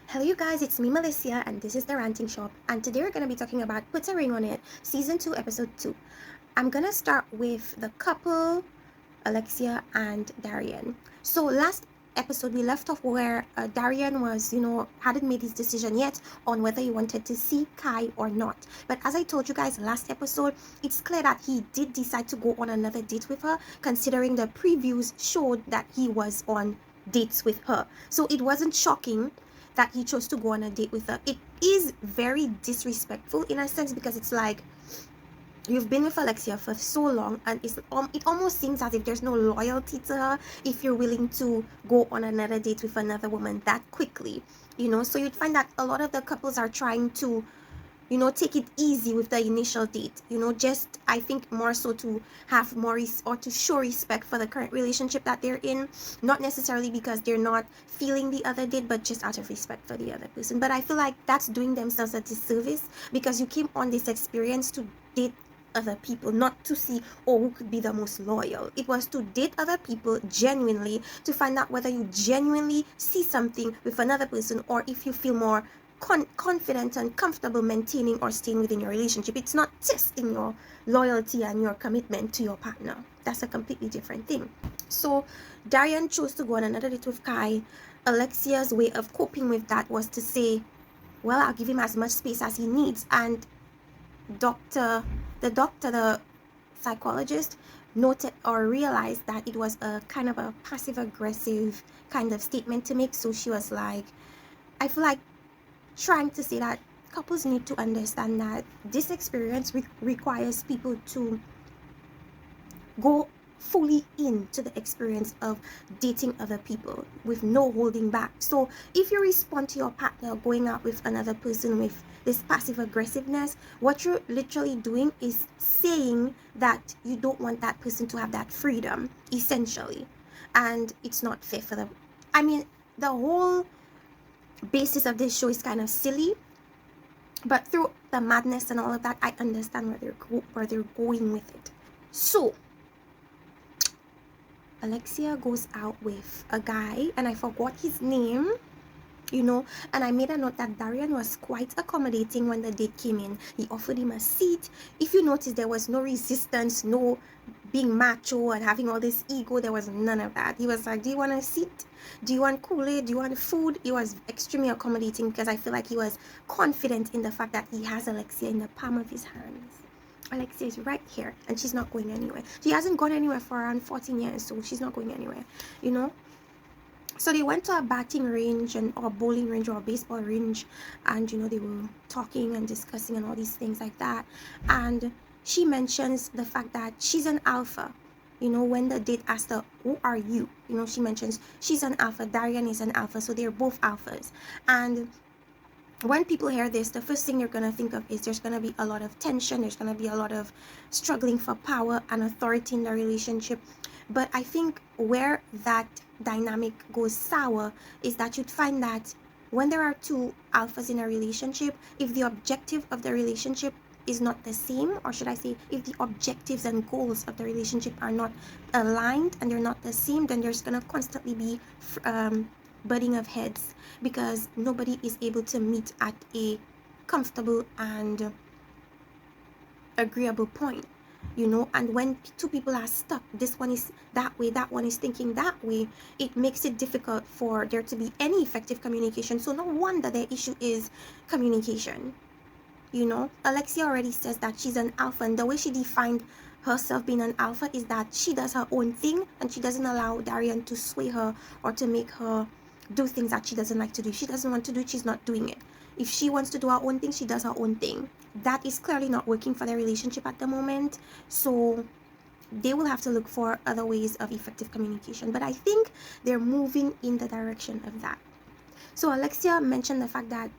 Hello you guys, it's me Alexia and this is the Ranting Shop, and today we're going to be talking about Put a Ring on It Season 2 Episode 2. I'm going to start with the couple Alexia and Darian. So last episode we left off where Darian was, hadn't made his decision yet on whether he wanted to see Kai or not. But as I told you guys last episode, it's clear that he did decide to go on another date with her, considering the previews showed that he was on dates with her. So it wasn't shocking that he chose to go on a date with her. It is very disrespectful in a sense, because it's like you've been with Alexia for so long, and it almost seems as if there's no loyalty to her if you're willing to go on another date with another woman that quickly, so you'd find that a lot of the couples are trying to take it easy with the initial date, just I think more so to have more or to show respect for the current relationship that they're in, not necessarily because they're not feeling the other date, but just out of respect for the other person. But I feel like that's doing themselves a disservice, because you came on this experience to date other people, not to see who could be the most loyal. It was to date other people genuinely, to find out whether you genuinely see something with another person, or if you feel more confident and comfortable maintaining or staying within your relationship. It's not testing your loyalty and your commitment to your partner. That's a completely different thing. So Darian chose to go on another date with Kai. Alexia's way of coping with that was to say, well, I'll give him as much space as he needs. And the psychologist noted or realized that it was a kind of a passive aggressive kind of statement to make. So she was like, I feel like trying to say that couples need to understand that this experience requires people to go fully into the experience of dating other people with no holding back. So if you respond to your partner going out with another person with this passive aggressiveness, what you're literally doing is saying that you don't want that person to have that freedom, essentially. And it's not fair for them. I mean, the whole basis of this show is kind of silly, but through the madness and all of that, I understand where they're going with it. So Alexia goes out with a guy, and I forgot his name, and I made a note that Darian was quite accommodating when the date came in. He offered him a seat. If you notice, there was no resistance, no being macho and having all this ego. There was none of that. He was like, do you want a seat? Do you want Kool-Aid? Do you want food? He was extremely accommodating, because I feel like he was confident in the fact that he has Alexia in the palm of his hands. Alexia is right here, and she's not going anywhere. She hasn't gone anywhere for around 14 years, so she's not going anywhere, So they went to a batting range or bowling range or a baseball range, and they were talking and discussing and all these things like that. And she mentions the fact that she's an alpha. When the date asked her, who are you? She mentions she's an alpha, Darian is an alpha, so they're both alphas. And when people hear this, the first thing you're going to think of is there's going to be a lot of tension, there's going to be a lot of struggling for power and authority in the relationship. But I think where that dynamic goes sour is that you'd find that when there are two alphas in a relationship, if the objective of the relationship is not the same, or should I say, if the objectives and goals of the relationship are not aligned and they're not the same, then there's going to constantly be butting of heads, because nobody is able to meet at a comfortable and agreeable point, and when two people are stuck, this one is that way, that one is thinking that way, it makes it difficult for there to be any effective communication. So no wonder their issue is communication. Alexia already says that she's an alpha, and the way she defined herself being an alpha is that she does her own thing and she doesn't allow Darian to sway her or to make her do things that she doesn't like to do. If she doesn't want to do it, she's not doing it. If she wants to do her own thing, she does her own thing. That is clearly not working for their relationship at the moment, so they will have to look for other ways of effective communication. But I think they're moving in the direction of that. So Alexia mentioned the fact that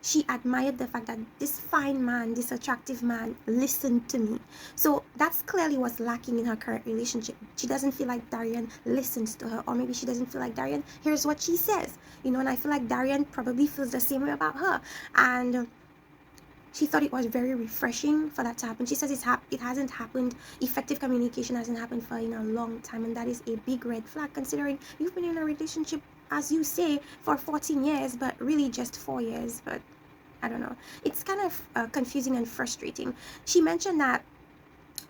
she admired the fact that this fine man, this attractive man, listened to me. So that's clearly what's lacking in her current relationship. She doesn't feel like Darian listens to her, or maybe she doesn't feel like Darian hears what she says, and I feel like Darian probably feels the same way about her. And she thought it was very refreshing for that to happen. She says it hasn't happened. Effective communication hasn't happened for a long time, and that is a big red flag, considering you've been in a relationship as you say, for 14 years, but really just 4 years. But I don't know. It's kind of confusing and frustrating. She mentioned that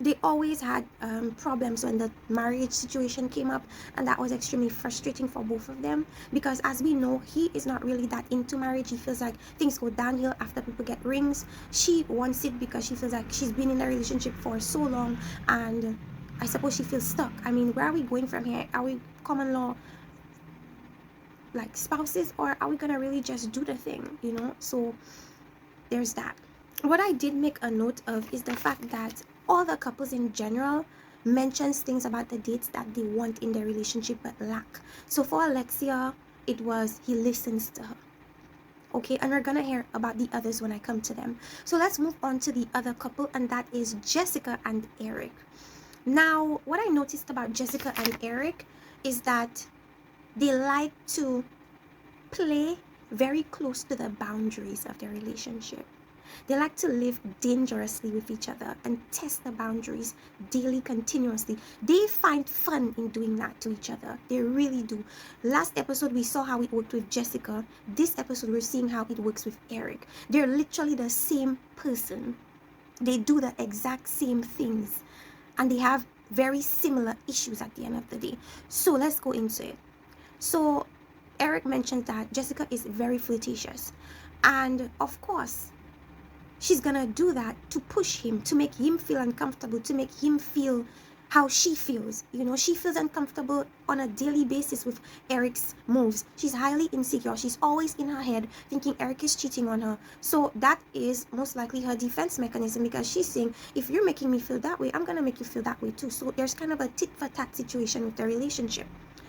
they always had problems when the marriage situation came up, and that was extremely frustrating for both of them, because as we know, he is not really that into marriage. He feels like things go downhill after people get rings. She wants it because she feels like she's been in a relationship for so long, and I suppose she feels stuck. I mean, where are we going from here? Are we common law like spouses, or are we gonna really just do the thing, you know? So there's that. What I did make a note of is the fact that all the couples in general mentions things about the dates that they want in their relationship but lack. So for Alexia, it was he listens to her. Okay, and we're gonna hear about the others when I come to them. So let's move on to the other couple, and that is Jessica and Eric. Now, what I noticed about Jessica and Eric is that they like to play very close to the boundaries of their relationship. They like to live dangerously with each other and test the boundaries daily, continuously. They find fun in doing that to each other. They really do. Last episode, we saw how it worked with Jessica. This episode, we're seeing how it works with Eric. They're literally the same person. They do the exact same things. And they have very similar issues at the end of the day. So let's go into it. So Eric mentioned that Jessica is very flirtatious. And of course, she's gonna do that to push him, to make him feel uncomfortable, to make him feel how she feels. You know, she feels uncomfortable on a daily basis with Eric's moves. She's highly insecure. She's always in her head thinking Eric is cheating on her. So that is most likely her defense mechanism, because she's saying, if you're making me feel that way, I'm gonna make you feel that way too. So there's kind of a tit for tat situation with the relationship.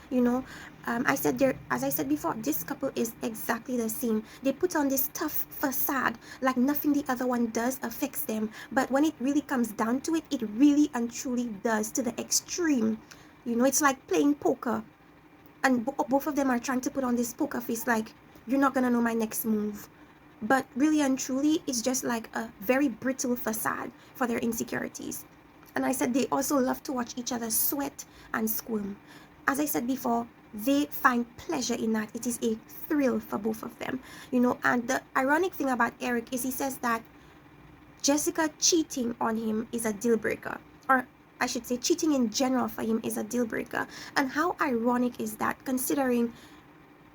You know, as I said before, this couple is exactly the same. They put on this tough facade like nothing the other one does affects them, but when it really comes down to it, it really and truly does, to the extreme. You know, it's like playing poker, and both of them are trying to put on this poker face like, you're not gonna know my next move. But really and truly, it's just like a very brittle facade for their insecurities. And I said they also love to watch each other sweat and squirm. As I said before, they find pleasure in that. It is a thrill for both of them, you know. And the ironic thing about Eric is he says that Jessica cheating on him is a deal breaker, or I should say cheating in general for him is a deal breaker. And how ironic is that, considering,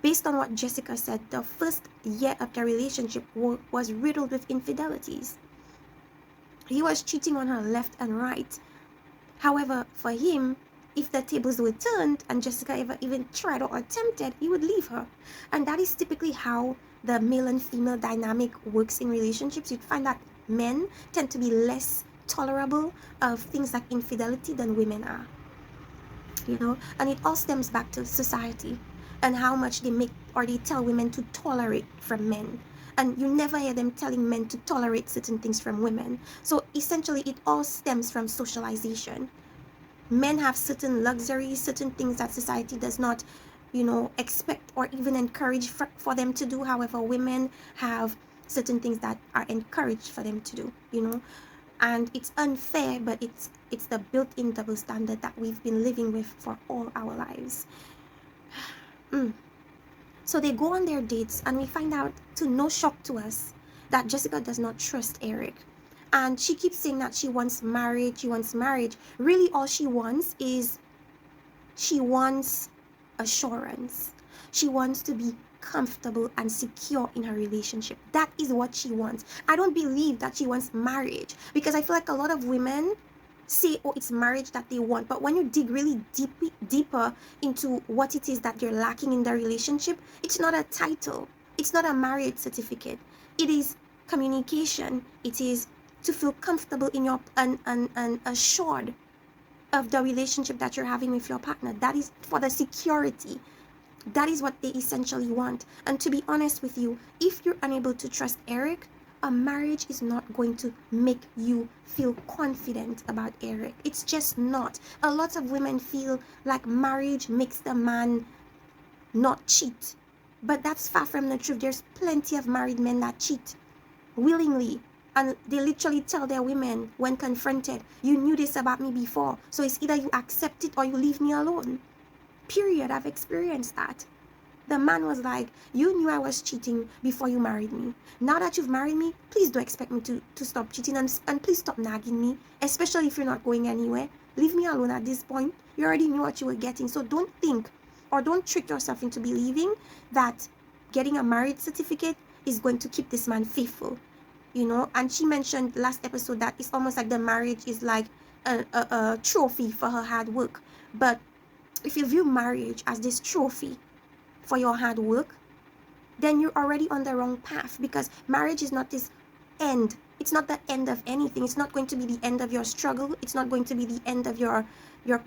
based on what Jessica said, the first year of their relationship was riddled with infidelities. He was cheating on her left and right. However, for him, if the tables were turned and Jessica ever even tried or attempted, he would leave her. And that is typically how the male and female dynamic works in relationships. You'd find that men tend to be less tolerable of things like infidelity than women are. You know, and it all stems back to society and how much they make or they tell women to tolerate from men. And you never hear them telling men to tolerate certain things from women. So essentially, it all stems from socialization. Men have certain luxuries, certain things that society does not, you know, expect or even encourage for them to do. However, women have certain things that are encouraged for them to do, you know. And it's unfair, but it's the built-in double standard that we've been living with for all our lives. So they go on their dates, and we find out, to no shock to us, that Jessica does not trust Eric. And she keeps saying that she wants marriage, Really, all she wants is, she wants assurance. She wants to be comfortable and secure in her relationship. That is what she wants. I don't believe that she wants marriage, because I feel like a lot of women say, oh, it's marriage that they want. But when you dig really deeper into what it is that you're lacking in the relationship, it's not a title. It's not a marriage certificate. It is communication. It is to feel comfortable in your and assured of the relationship that you're having with your partner. That is for the security. That is what they essentially want. And to be honest with you, if you're unable to trust Eric, a marriage is not going to make you feel confident about Eric. It's just not. A lot of women feel like marriage makes the man not cheat. But that's far from the truth. There's plenty of married men that cheat willingly. And they literally tell their women when confronted, you knew this about me before, so it's either you accept it or you leave me alone. Period. I've experienced that. The man was like, you knew I was cheating before you married me. Now that you've married me, please don't expect me to stop cheating, and please stop nagging me, especially if you're not going anywhere. Leave me alone at this point. You already knew what you were getting. So don't think or don't trick yourself into believing that getting a marriage certificate is going to keep this man faithful. And she mentioned last episode that it's almost like the marriage is like a trophy for her hard work. But if you view marriage as this trophy for your hard work, then you're already on the wrong path, because marriage is not this end. It's not the end of anything. It's not going to be the end of your struggle. It's not going to be the end of your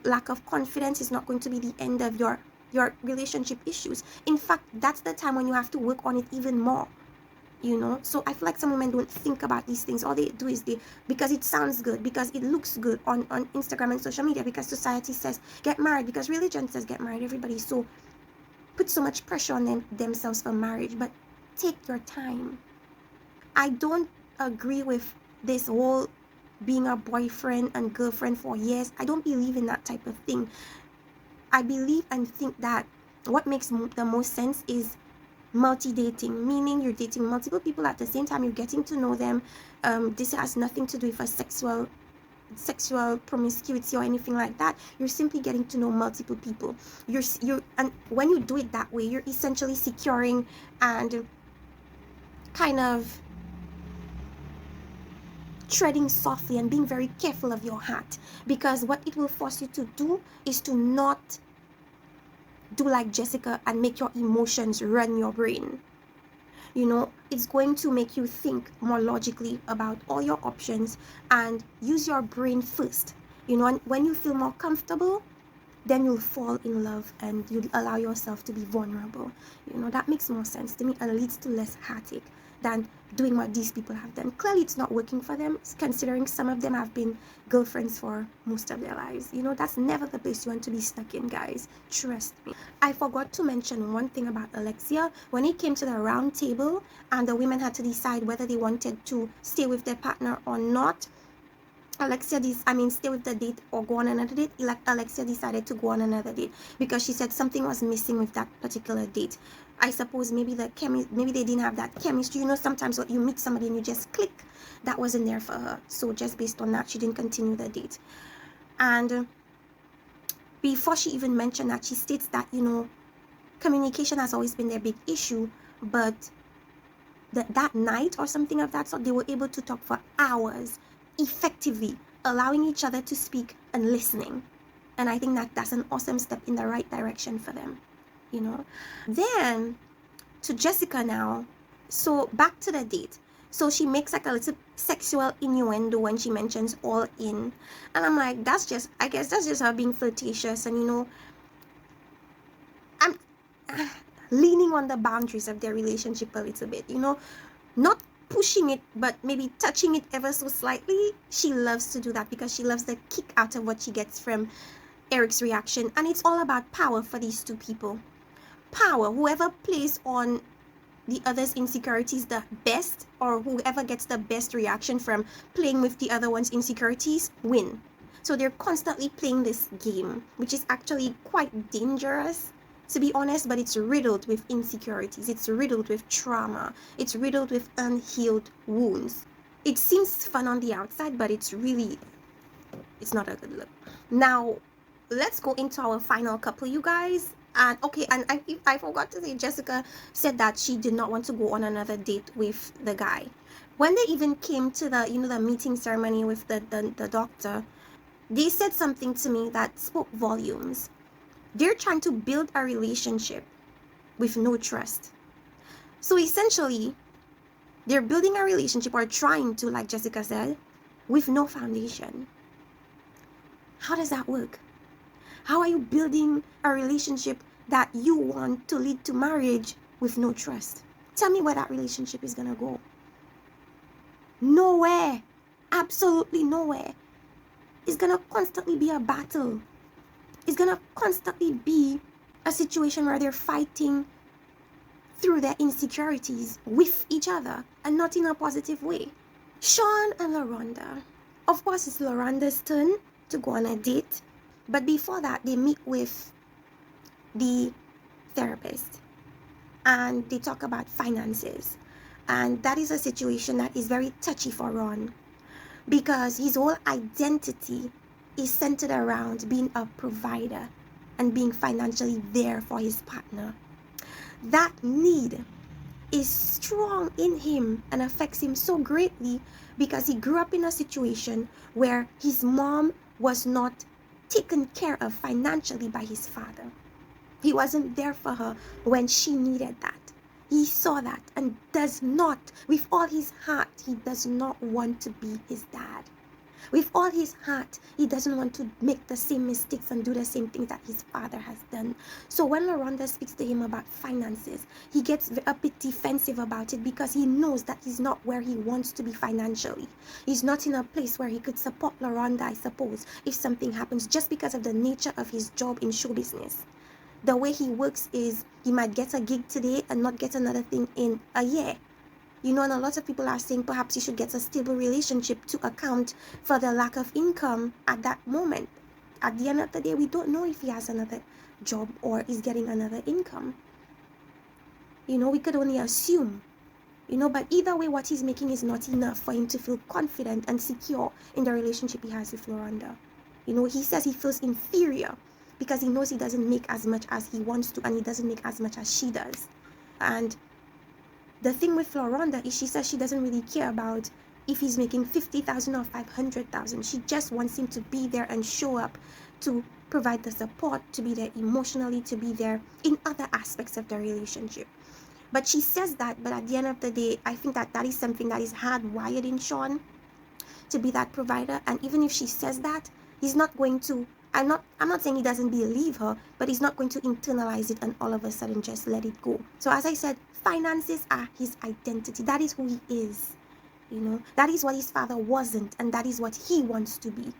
lack of confidence. It's not going to be the end of your relationship issues. In fact, that's the time when you have to work on it even more. So I feel like some women don't think about these things. All they do is because it sounds good, because it looks good on Instagram and social media, because society says get married, because religion says get married, everybody so put so much pressure on themselves for marriage. But take your time. I don't agree with this whole being a boyfriend and girlfriend for years. I don't believe in that type of thing. I believe and think that what makes the most sense is multi-dating, meaning you're dating multiple people at the same time, you're getting to know them. This has nothing to do with a sexual promiscuity or anything like that. You're simply getting to know multiple people. And when you do it that way, you're essentially securing and kind of treading softly and being very careful of your heart, because what it will force you to do is to not do like Jessica and make your emotions run your brain. It's going to make you think more logically about all your options and use your brain first. And when you feel more comfortable, then you'll fall in love and you'll allow yourself to be vulnerable. That makes more sense to me and leads to less heartache than doing what these people have done. Clearly, it's not working for them, considering some of them have been girlfriends for most of their lives. That's never the place you want to be stuck in, guys. Trust me. I forgot to mention one thing about Alexia. When it came to the round table and the women had to decide whether they wanted to stay with their partner or not, stay with the date or go on another date. Alexia decided to go on another date because she said something was missing with that particular date. I suppose maybe maybe they didn't have that chemistry. Sometimes when you meet somebody and you just click, that wasn't there for her. So just based on that, she didn't continue the date. And before she even mentioned that, she states that, communication has always been their big issue, but that night or something of that sort, they were able to talk for hours effectively, allowing each other to speak and listening. And I think that's an awesome step in the right direction for them. Then to Jessica now. So back to the date. So she makes like a little sexual innuendo when she mentions all in. And I'm like, I guess that's just her being flirtatious. And I'm leaning on the boundaries of their relationship a little bit, not pushing it, but maybe touching it ever so slightly. She loves to do that because she loves the kick out of what she gets from Eric's reaction. And it's all about power for these two people. Power. Whoever plays on the other's insecurities the best, or whoever gets the best reaction from playing with the other one's insecurities, win. So they're constantly playing this game, which is actually quite dangerous, to be honest, but it's riddled with insecurities. It's riddled with trauma. It's riddled with unhealed wounds. It seems fun on the outside, but it's not a good look. Now, let's go into our final couple, you guys. And I forgot to say, Jessica said that she did not want to go on another date with the guy. When they even came to the meeting ceremony with the doctor, they said something to me that spoke volumes. They're trying to build a relationship with no trust. So essentially, they're building a relationship, or trying to, like Jessica said, with no foundation. How does that work? How are you building a relationship that you want to lead to marriage with no trust? Tell me where that relationship is going to go. Nowhere. Absolutely nowhere. It's going to constantly be a battle. It's going to constantly be a situation where they're fighting through their insecurities with each other, and not in a positive way. Shon and Loronda. Of course, it's Loronda's turn to go on a date. But before that, they meet with the therapist. and they talk about finances. And that is a situation that is very touchy for Ron, because his whole identity is centered around being a provider and being financially there for his partner. That need is strong in him and affects him so greatly because he grew up in a situation where his mom was not taken care of financially by his father. He wasn't there for her when she needed that. He saw that and does not, with all his heart, he does not want to be his dad. With all his heart, he doesn't want to make the same mistakes and do the same things that his father has done. So when Loronda speaks to him about finances, he gets a bit defensive about it because he knows that he's not where he wants to be financially. He's not in a place where he could support Loronda, I suppose, if something happens, just because of the nature of his job in show business. The way he works is he might get a gig today and not get another thing in a year. And a lot of people are saying perhaps he should get a stable relationship to account for the lack of income at that moment. At the end of the day, we don't know if he has another job or is getting another income. We could only assume. But either way, what he's making is not enough for him to feel confident and secure in the relationship he has with Loronda. He says he feels inferior because he knows he doesn't make as much as he wants to, and he doesn't make as much as she does. And the thing with Loronda is she says she doesn't really care about if he's making 50,000 or 500,000. She just wants him to be there and show up to provide the support, to be there emotionally, to be there in other aspects of the relationship. But she says that, but at the end of the day, I think that is something that is hardwired in Shon, to be that provider. And even if she says that, he's not going to, I'm not saying he doesn't believe her, but he's not going to internalize it and all of a sudden just let it go. So as I said, finances are his identity. That is who he is. That is what his father wasn't, and that is what he wants to be.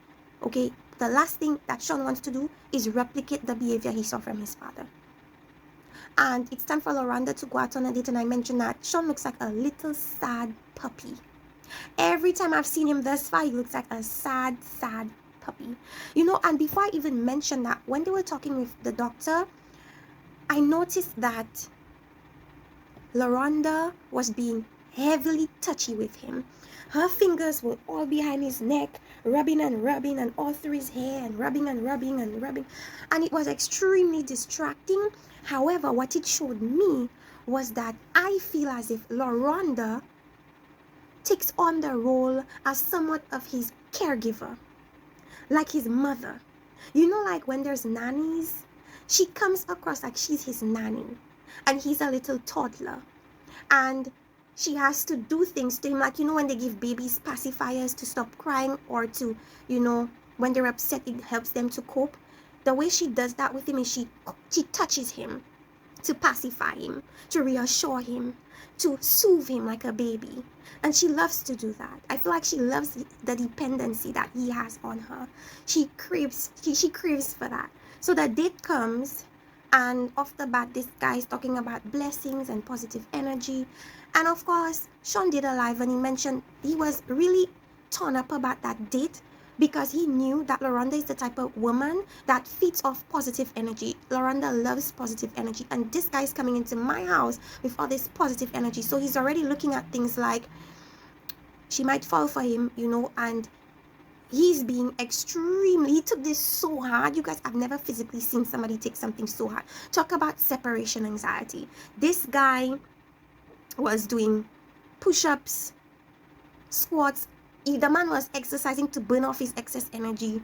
Okay, the last thing that Shon wants to do is replicate the behavior he saw from his father. And it's time for Loronda to go out on a date, and I mentioned that Shon looks like a little sad puppy. Every time I've seen him thus far, he looks like a sad puppy. And before I even mentioned that, when they were talking with the doctor, I noticed that Loronda was being heavily touchy with him. Her fingers were all behind his neck, rubbing and all through his hair, and rubbing. And it was extremely distracting. However, what it showed me was that I feel as if Loronda takes on the role as somewhat of his caregiver, like his mother. Like when there's nannies, she comes across like she's his nanny, and he's a little toddler, and she has to do things to him, like when they give babies pacifiers to stop crying, or to when they're upset, it helps them to cope. The way she does that with him is she touches him to pacify him, to reassure him, to soothe him like a baby. And she loves to do that. I feel like she loves the dependency that he has on her. She craves for that. So the date comes, and off the bat, this guy is talking about blessings and positive energy. And of course, Shon did a live and he mentioned he was really torn up about that date, because he knew that Loronda is the type of woman that feeds off positive energy. Loronda loves positive energy, and this guy is coming into my house with all this positive energy. So he's already looking at things like she might fall for him, and he's being he took this so hard. You guys, I've never physically seen somebody take something so hard. Talk about separation anxiety. This guy was doing push-ups, squats. The man was exercising to burn off his excess energy.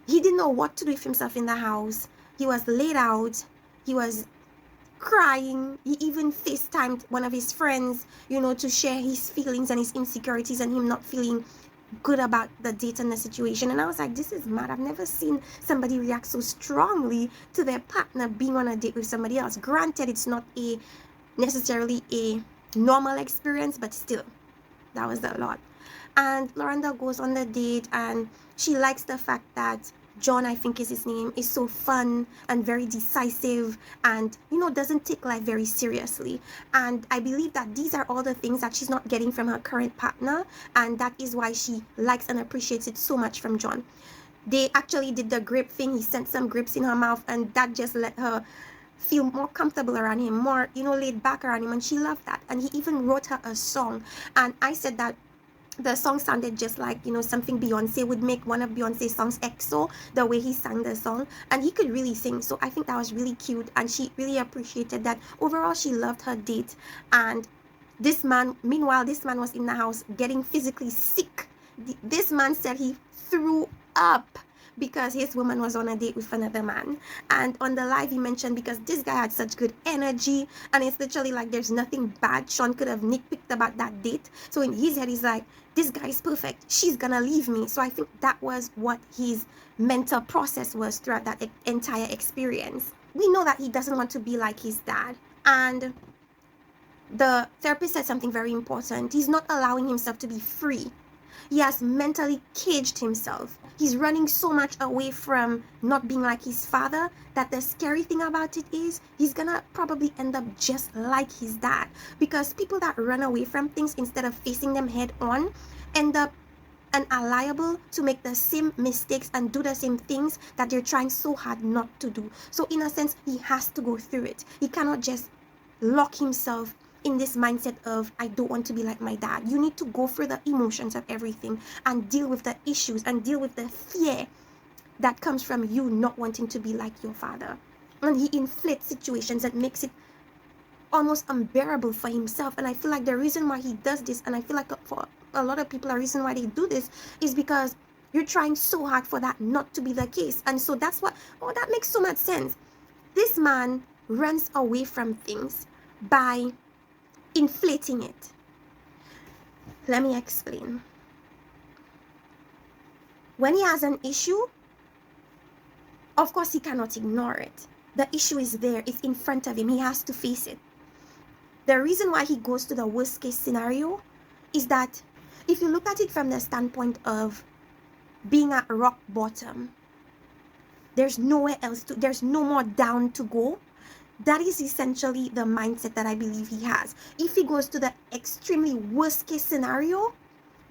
He didn't know what to do with himself in the house. He was laid out. He was crying. He even FaceTimed one of his friends, to share his feelings and his insecurities, and him not feeling good about the date and the situation. And I was like, this is mad. I've never seen somebody react so strongly to their partner being on a date with somebody else. Granted, it's not necessarily a normal experience, but still, that was a lot. And Loronda goes on the date, and she likes the fact that John, I think is his name, is so fun and very decisive, and doesn't take life very seriously. And I believe that these are all the things that she's not getting from her current partner, and that is why she likes and appreciates it so much from John. They actually did the grape thing. He sent some grapes in her mouth, and that just let her feel more comfortable around him, more, laid back around him. And she loved that. And he even wrote her a song. And I said that the song sounded just like, something Beyonce would make one of Beyonce's songs, EXO, the way he sang the song. And he could really sing. So I think that was really cute. And she really appreciated that. Overall, she loved her date. And meanwhile, this man was in the house getting physically sick. This man said he threw up because his woman was on a date with another man. And on the live, he mentioned because this guy had such good energy, and it's literally like there's nothing bad Shon could have nitpicked about that date. So in his head, he's like, this guy is perfect. She's gonna leave me. So I think that was what his mental process was throughout that entire experience. We know that he doesn't want to be like his dad. And the therapist said something very important. He's not allowing himself to be free. He has mentally caged himself. He's running so much away from not being like his father that the scary thing about it is he's gonna probably end up just like his dad. Because people that run away from things instead of facing them head on end up and are liable to make the same mistakes and do the same things that they're trying so hard not to do. So in a sense, he has to go through it. He cannot just lock himself in this mindset of, I don't want to be like my dad. You need to go through the emotions of everything and deal with the issues and deal with the fear that comes from you not wanting to be like your father. And he inflates situations that makes it almost unbearable for himself. And I feel like the reason why he does this, and I feel like for a lot of people, the reason why they do this is because you're trying so hard for that not to be the case. And so that's what, that makes so much sense. This man runs away from things by inflating it. Let me explain. When he has an issue, of course he cannot ignore it. The issue is there, it's in front of him, he has to face it. The reason why he goes to the worst case scenario is that if you look at it from the standpoint of being at rock bottom, there's nowhere else to, there's no more down to go. That is essentially the mindset that I believe he has. If he goes to the extremely worst case scenario,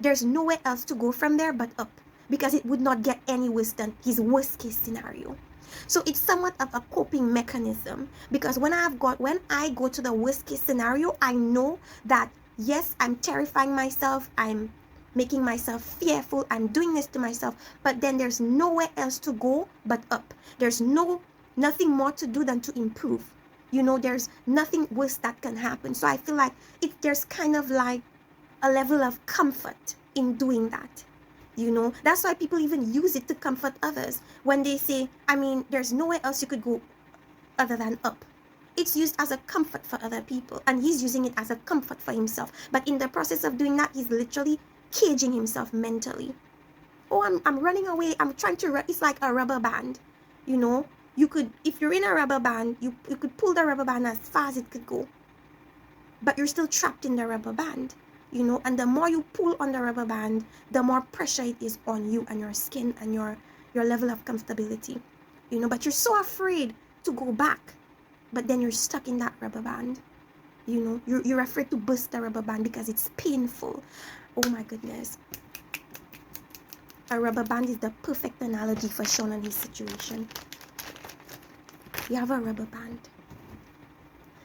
there's nowhere else to go from there but up, because it would not get any worse than his worst case scenario. So it's somewhat of a coping mechanism, because when I go to the worst case scenario, I know that yes, I'm terrifying myself, I'm making myself fearful, I'm doing this to myself, but then there's nowhere else to go but up. There's nothing more to do than to improve. There's nothing worse that can happen. So I feel like there's kind of like a level of comfort in doing that. That's why people even use it to comfort others. When they say, there's nowhere else you could go other than up. It's used as a comfort for other people, and he's using it as a comfort for himself. But in the process of doing that, he's literally caging himself mentally. Oh, I'm running away. I'm trying to run. It's like a rubber band, You could, if you're in a rubber band, you could pull the rubber band as far as it could go. But you're still trapped in the rubber band, and the more you pull on the rubber band, the more pressure it is on you and your skin and your level of comfortability, but you're so afraid to go back, but then you're stuck in that rubber band, you're afraid to burst the rubber band because it's painful. Oh my goodness. A rubber band is the perfect analogy for Shon and his situation. You have a rubber band.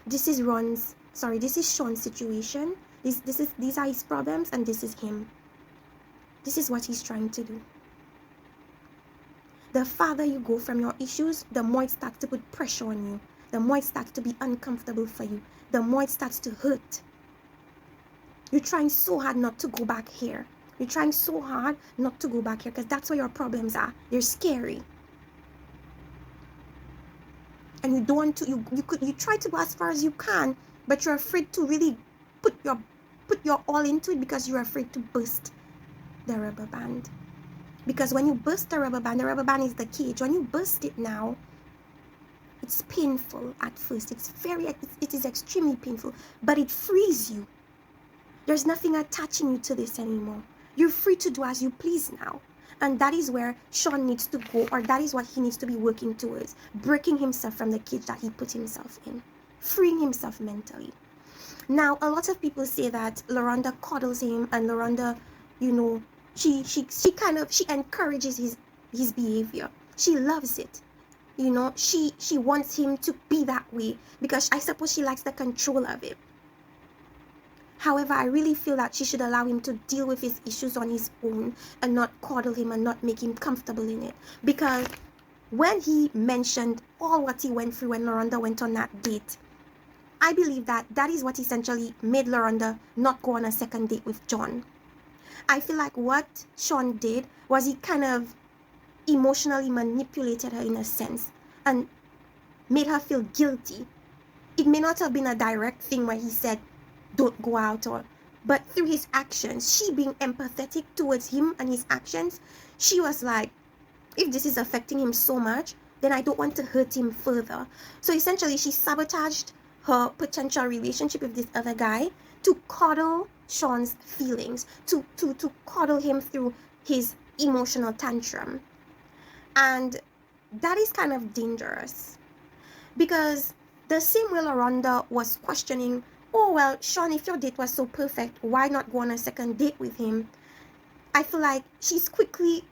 This is Shon's situation. These are his problems, and this is him. This is what he's trying to do. The farther you go from your issues, the more it starts to put pressure on you. The more it starts to be uncomfortable for you. The more it starts to hurt. You're trying so hard not to go back here. You're trying so hard not to go back here because that's where your problems are. They're scary. And you don't want to, you try to go as far as you can, but you're afraid to really put your all into it because you're afraid to burst the rubber band. Because when you burst the rubber band is the cage. When you burst it now, it's painful at first. It is extremely painful, but it frees you. There's nothing attaching you to this anymore. You're free to do as you please now. And that is where Shon needs to go, or that is what he needs to be working towards. Breaking himself from the cage that he put himself in. Freeing himself mentally. Now, a lot of people say that Loronda coddles him, and Loronda, she encourages his behavior. She loves it. You know, she wants him to be that way because I suppose she likes the control of it. However, I really feel that she should allow him to deal with his issues on his own and not coddle him and not make him comfortable in it. Because when he mentioned all what he went through when Loronda went on that date, I believe that that is what essentially made Loronda not go on a second date with John. I feel like what Shon did was he kind of emotionally manipulated her in a sense and made her feel guilty. It may not have been a direct thing where he said, don't go out, but through his actions, she being empathetic towards him and his actions, she was like, if this is affecting him so much, then I don't want to hurt him further. So essentially, she sabotaged her potential relationship with this other guy to coddle Shon's feelings, to coddle him through his emotional tantrum. And that is kind of dangerous because the same way Laronda was questioning, oh, well, Shon, if your date was so perfect, why not go on a second date with him? I feel like she's quickly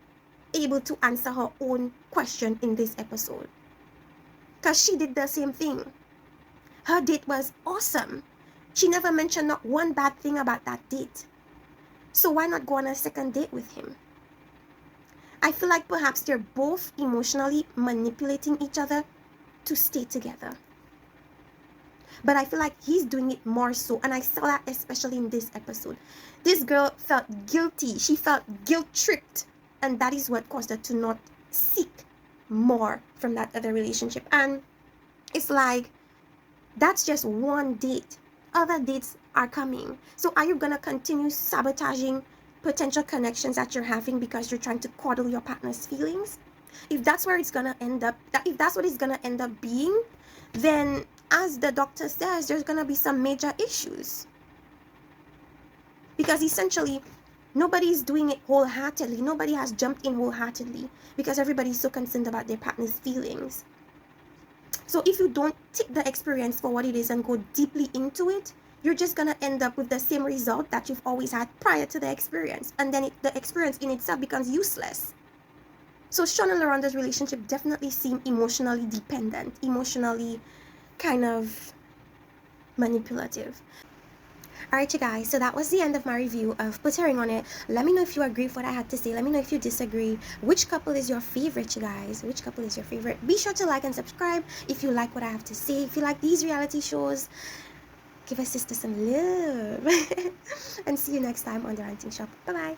able to answer her own question in this episode because she did the same thing. Her date was awesome. She never mentioned not one bad thing about that date. So why not go on a second date with him? I feel like perhaps they're both emotionally manipulating each other to stay together. But I feel like he's doing it more so, and I saw that especially in this episode. This girl felt guilty. She felt guilt-tripped, and that is what caused her to not seek more from that other relationship. And it's like, that's just one date. Other dates are coming. So are you gonna continue sabotaging potential connections that you're having because you're trying to coddle your partner's feelings? If that's where it's gonna end up, if that's what it's gonna end up being, then as the doctor says, there's gonna be some major issues. Because essentially, nobody's doing it wholeheartedly. Nobody has jumped in wholeheartedly because everybody's so concerned about their partner's feelings. So if you don't take the experience for what it is and go deeply into it, you're just going to end up with the same result that you've always had prior to the experience. And then the experience in itself becomes useless. So Shon and Loronda's relationship definitely seemed emotionally dependent, emotionally kind of manipulative. Alright, you guys, so that was the end of my review of Put a Ring on It. Let me know if you agree with what I had to say. Let me know if you disagree. Which couple is your favorite, you guys? Which couple is your favorite? Be sure to like and subscribe if you like what I have to say. If you like these reality shows, give us sister some love. And see you next time on The Ranting Shop. Bye-bye.